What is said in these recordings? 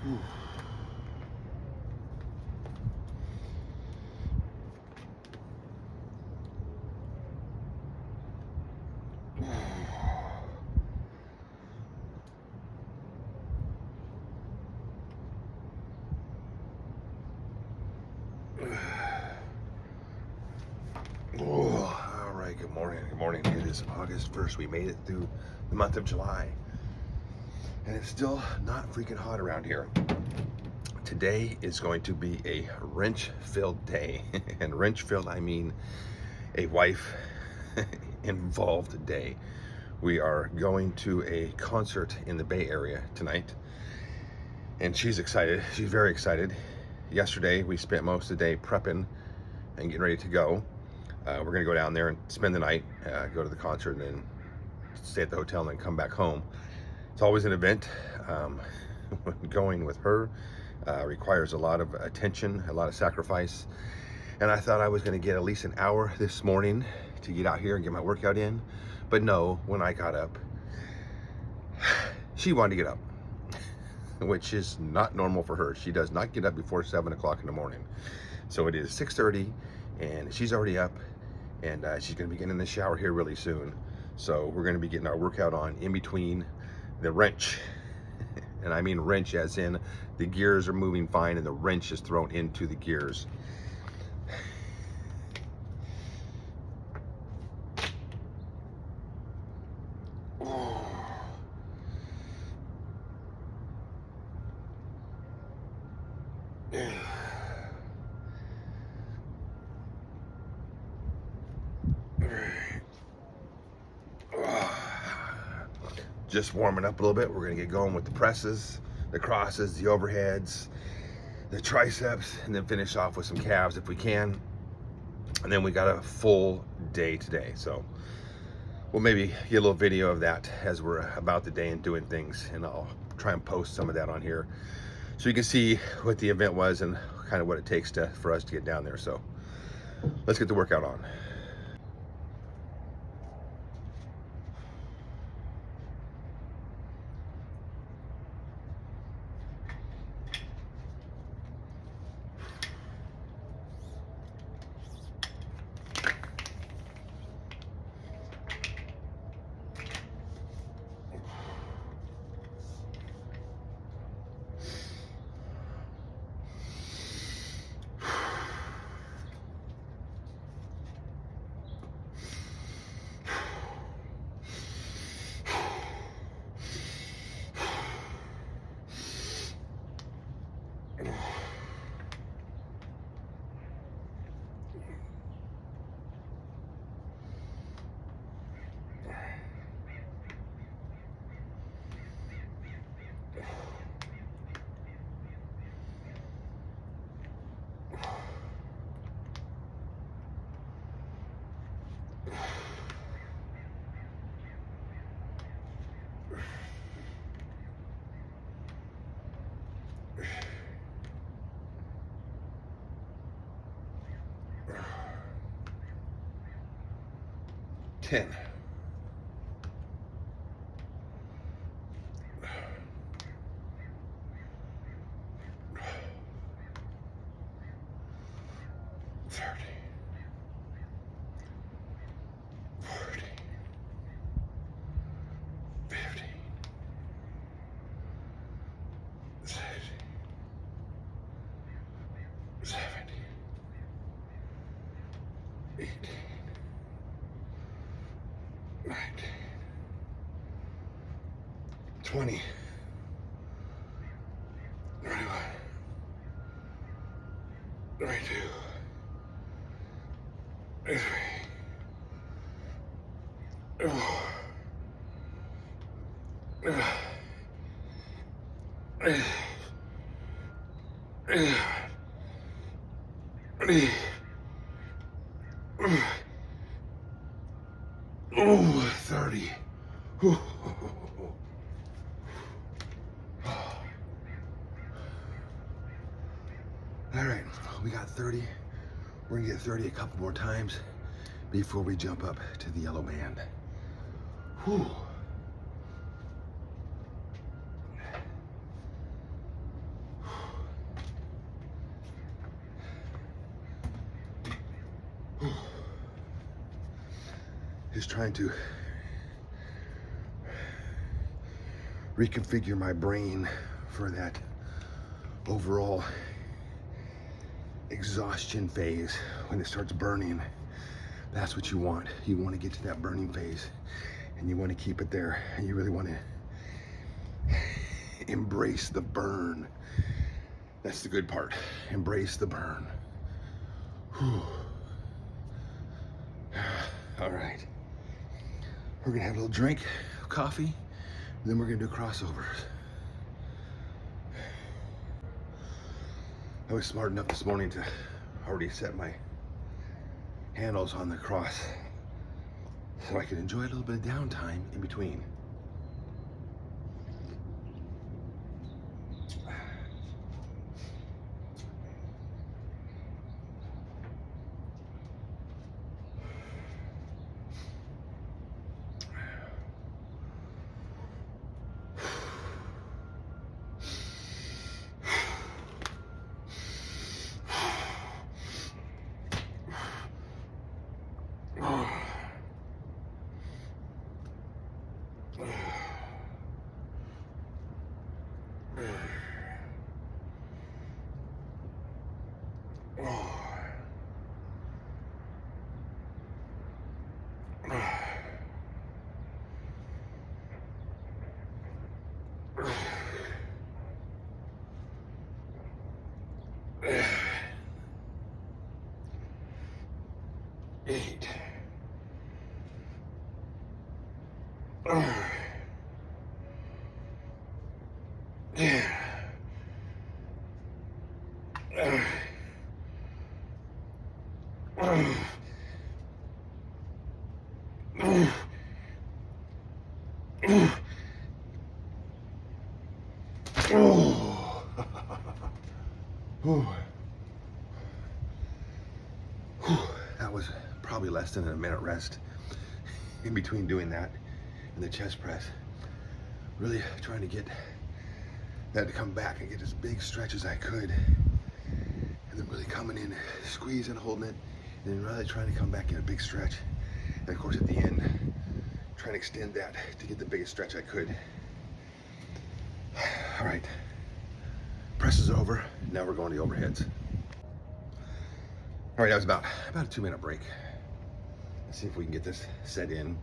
Whew. All right, good morning. Good morning. It is August 1st. We made it through the month of July. And it's still not freaking hot around here. Today is going to be a wrench-filled day. And wrench-filled, I mean a wife-involved day. We are going to a concert in the Bay Area tonight. And she's excited. She's very excited. Yesterday, we spent most of the day prepping and getting ready to go. We're going to go down there and spend the night, go to the concert, and then stay at the hotel and then come back home. It's always an event. Going with her requires a lot of attention, a lot of sacrifice. And I thought I was going to get at least an hour this morning to get out here and get my workout in. But no, when I got up, she wanted to get up, which is not normal for her. She does not get up before 7 o'clock in the morning. So it is 6:30 and she's already up, and she's going to be getting in the shower here really soon. So we're going to be getting our workout on in between the wrench. And I mean wrench as in the gears are moving fine and the wrench is thrown into the gears. Just warming up a little bit. We're gonna get going with the presses, the crosses, the overheads, the triceps, and then finish off with some calves if we can. And then we got a full day today, so we'll maybe get a little video of that as we're about the day and doing things, and I'll try and post some of that on here so you can see what the event was and kind of what it takes for us to get down there. So let's get the workout on. Ten. 30. 40. 50. 60. 70. 18. 19. 20. 21. 22. 23. 24. 30. All right, we got 30. We're gonna get 30 a couple more times before we jump up to the yellow band. Whew. Just trying to reconfigure my brain for that overall exhaustion phase. When it starts burning, that's what you want. You want to get to that burning phase, and you want to keep it there, and you really want to embrace the burn. That's the good part. Embrace the burn. Whew. All right. We're gonna have a little drink of coffee, and then we're gonna do crossovers. I was smart enough this morning to already set my handles on the cross so I could enjoy a little bit of downtime in between. Eight. That was probably less than a minute rest in between doing that and the chest press. Really trying to get that to come back and get as big stretch as I could, and then really coming in, squeezing, holding it, and then really trying to come back in a big stretch. And of course at the end, trying to extend that to get the biggest stretch I could. All right, press is over. Now we're going to overheads. All right, that was about a 2-minute break. Let's see if we can get this set in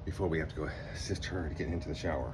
before we have to go assist her to get into the shower.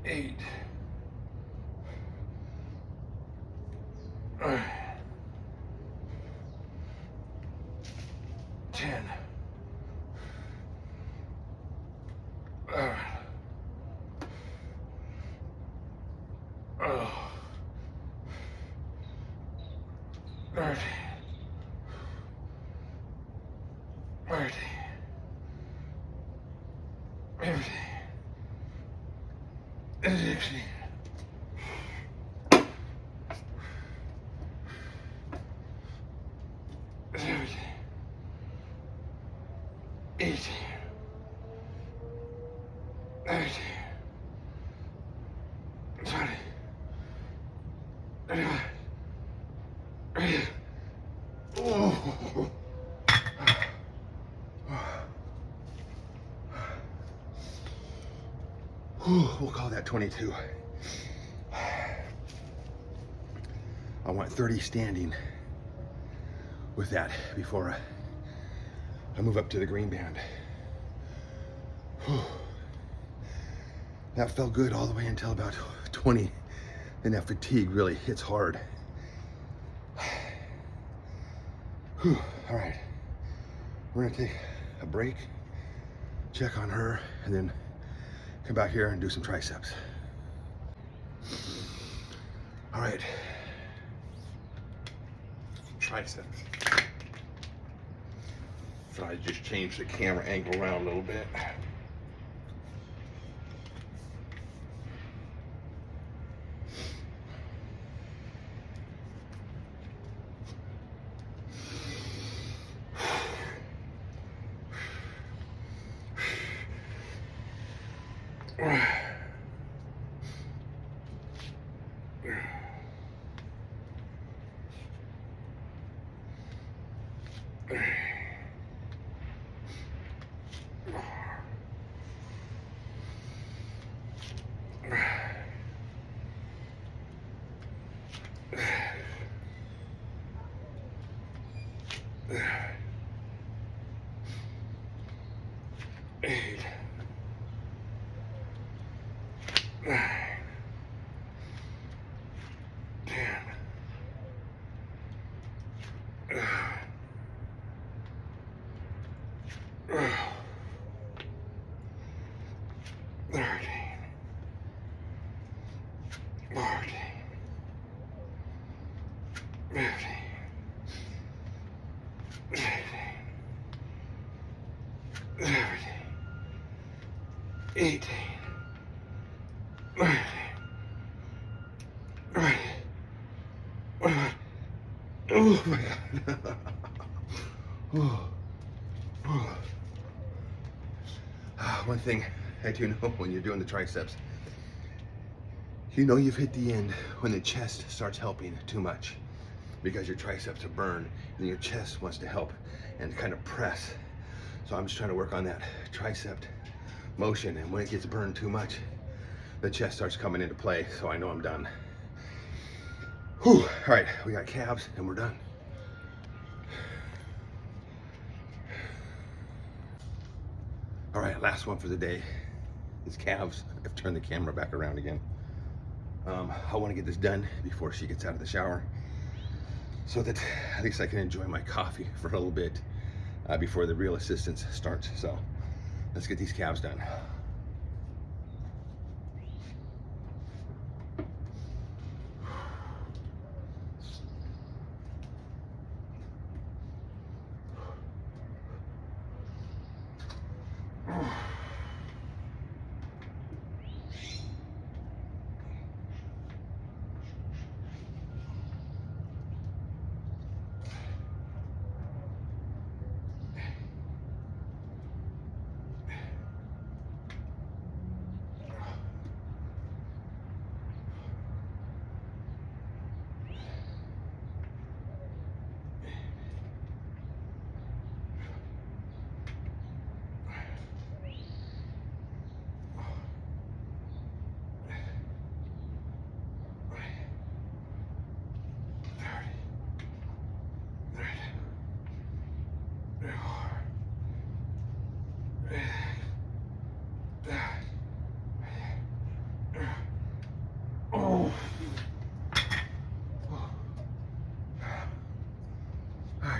Eight. 10. 30. 40. 50. 60. 70. 80. 90. 20. 25. Oh. We'll call that 22. I want 30 standing. with that before I move up to the green band. Whew. That felt good all the way until about 20, then that fatigue really hits hard. Whew. All right, we're gonna take a break, check on her, and then come back here and do some triceps. All right, triceps. So I just changed the camera angle around a little bit. Oh my God. One thing I do know when you're doing the triceps, you know you've hit the end when the chest starts helping too much, because your triceps are burned and your chest wants to help and kind of press. So I'm just trying to work on that tricep motion, and when it gets burned too much, the chest starts coming into play, so I know I'm done. Whew. All right, we got calves and we're done. All right, last one for the day is calves. I've turned the camera back around again. I want to get this done before she gets out of the shower, so that at least I can enjoy my coffee for a little bit before the real assistance starts. So let's get these calves done.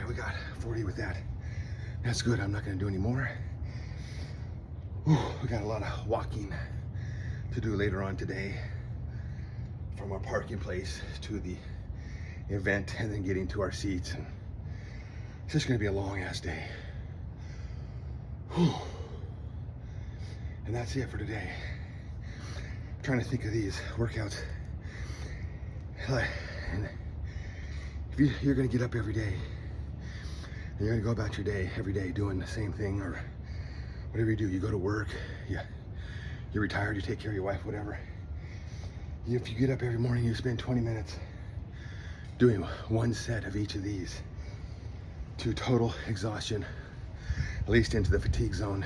We got 40 with that. That's good. I'm not going to do any more. We got a lot of walking to do later on today, from our parking place to the event and then getting to our seats. And it's just going to be a long ass day. And that's it for today. I'm trying to think of these workouts. And if you're going to get up every day, and you're gonna go about your day every day doing the same thing, or whatever you do, you go to work, you're retired, you take care of your wife, whatever. If you get up every morning, you spend 20 minutes doing one set of each of these to total exhaustion, at least into the fatigue zone.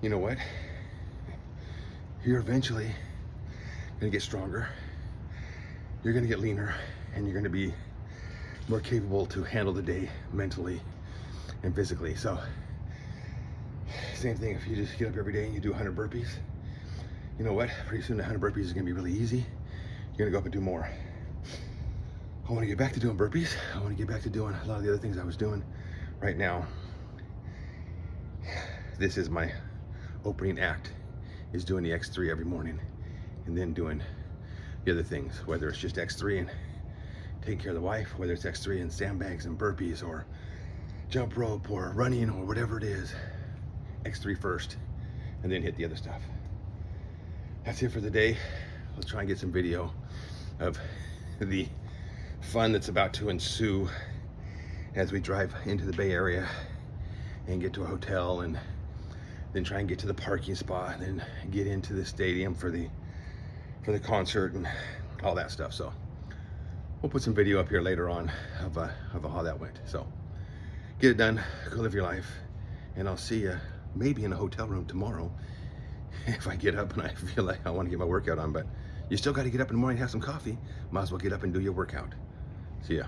You know what? You're eventually gonna get stronger, you're gonna get leaner, and you're gonna be more capable to handle the day mentally and physically. So same thing, if you just get up every day and you do 100 burpees, you know what? Pretty soon 100 burpees is gonna be really easy. You're gonna go up and do more. I wanna get back to doing burpees. I wanna get back to doing a lot of the other things I was doing. Right now, this is my opening act, is doing the X3 every morning and then doing the other things, whether it's just X3 and taking care of the wife, whether it's X3 and sandbags and burpees or jump rope or running or whatever it is. X3 first and then hit the other stuff. That's it for the day. Let's try and get some video of the fun that's about to ensue as we drive into the Bay Area and get to a hotel and then try and get to the parking spot and then get into the stadium for the concert and all that stuff. So we'll put some video up here later on of how that went. So get it done, go live your life, and I'll see you maybe in a hotel room tomorrow if I get up and I feel like I want to get my workout on. But you still got to get up in the morning and have some coffee. Might as well get up and do your workout. See ya.